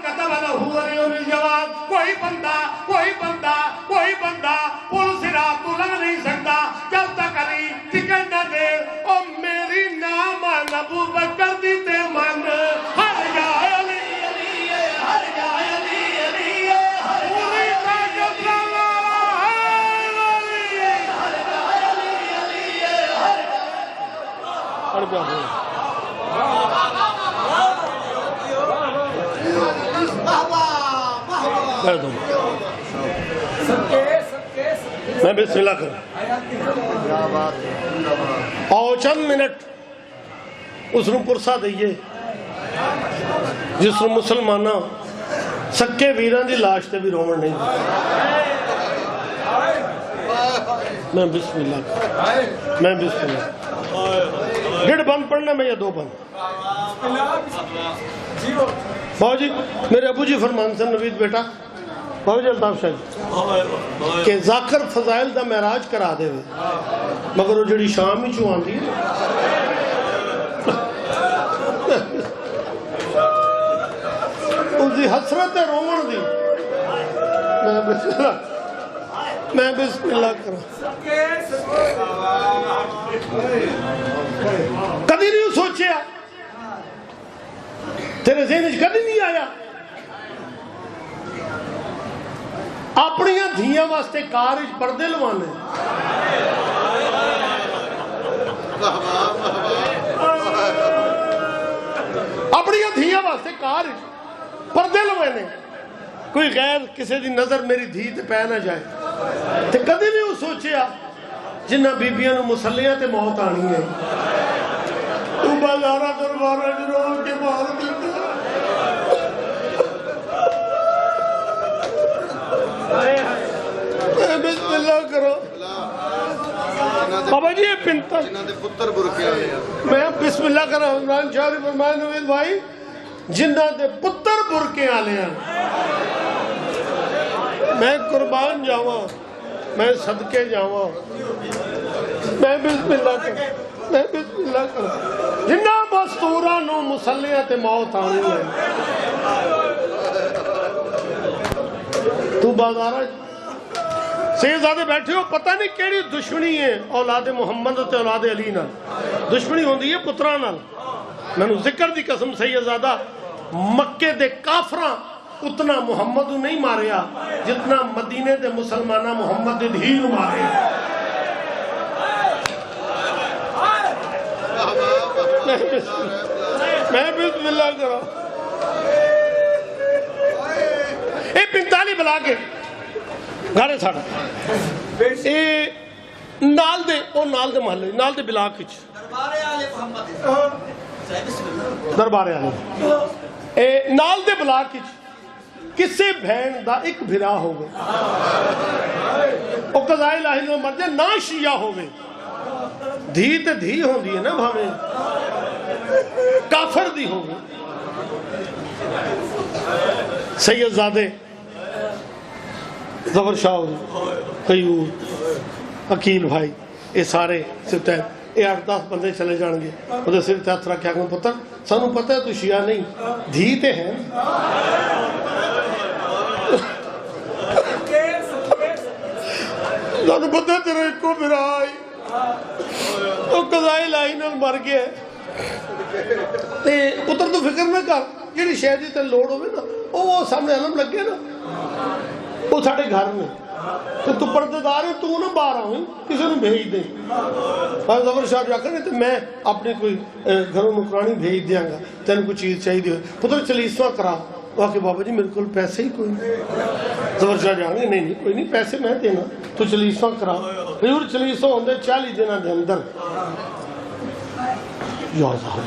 كتب له ولي الجواب کوئی بندہ پل صراط تو لنگ نہیں سکتا جب تک علی ٹکٹ نہ دے او میری نام ابو بکر دی تے من ہر جائے علی ہر جائے علی پوری طاقت والا میں بسم اللہ کروں آؤ چند منٹ اس نو پرسا دئیے جس نو مسلمانہ سکے ویران دی لاش تے بھی رومن نہیں میں بسم اللہ کروں میں بسم اللہ ڈیڑھ بند پڑھنا میں یا دو بند بابا جی میرے ابو جی فرمان سے نوید بیٹا بابا جی الطاف شاہ کہ ذاکر فضائل دا معراج کرا دے ہوئے مگر وہ جڑی شام ہی چوان دی اس دی حسرت رومن دی میں بسم اللہ کروں کدی نہیں سوچیا تیرے ذہن کدی نہیں آیا اپنی دھیاں واسطے کارج پردے لوانے اپنی دھیاں واسطے کارج پردے لوانے کوئی غیر کسی دی نظر میری دھی تے پہ نہ جائے تے کدی نہیں وہ سوچیا جنہ بیبیاں نو مسلیاں تے موت آنی ہے تو بازارہ دربارہ جنہوں کے بار دیتے بسم اللہ کرو بابا جی یہ پنتا میں بسم اللہ کرو عمران شاہری فرمائے نوید بھائی جنہ دے پتر برکے آلے ہیں میں قربان جاواں میں صدقے جاواں میں بسم اللہ کرو میں بسم اللہ کرو جنہ مستورہ نو مسلیہ تے موت آنی ہے تو بازارہ سیدزادے بیٹھے ہو پتہ نہیں کیڑی دشمنی ہے اولاد محمد تے اولاد علی نال دشمنی ہوندی ہے پتران نال میں نے ذکر دی قسم سیدزادہ مکے دے کافراں اتنا محمد نہیں ماریا جتنا مدینے دے مسلمانہ محمد دے دھیر ماریا میں بسم اللہ کرو اے 45 بلا کے گھارے ساڑھا اے نال دے محلے نال دے بلاک کچھ دربارے آلے اے نال دے بلاک کچھ کسے بہن دا ایک بھرا ہو گئے او قضائی الہی میں مر جائے نا شیعہ ہو گئے دھی تے دھی ہوں دی ہے نا بھامیں کافر دی ہو گئے سید زادے ظفر شاہ قیور عقیل بھائی یہ سارے سبتین یہ 8-10 بندے چلے جان گے وہ صرف ہاتھ رکھا کہ پتر سانو پتہ ہے تو شیعہ نہیں دھی تے ہیں سانو پتہ ہے تیرے ایک کو میرا آئی وہ قضائی لائن مر گیا پتر تو فکر نہ کر جیڑی شہر دی تین لوڑ ہوئے نا وہ سامنے علم لگ گیا نا وہ ساڑھے گھر میں تو پردے دار ہے تو نہ باہر آؤں کسی نے بھیج دیں ظفر شاہ جا کر تو میں اپنے کوئی گھروں نکرانی بھیج دیاں گا تین کوئی چیز چاہیے دی پتر چلیسواں کرا وہ کہ بابا جی میرے کو پیسے ہی کوئی نہیں ظفر شاہ جا گے نہیں کوئی نہیں پیسے میں دینا تو چلیسواں کرا حضور چلیسواں ہوندے 40 دنوں دے اندر یا صاحب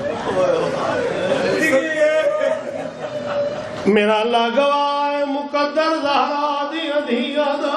میرا اللہ گواہ مقدر زہرا دی ادھیہ دا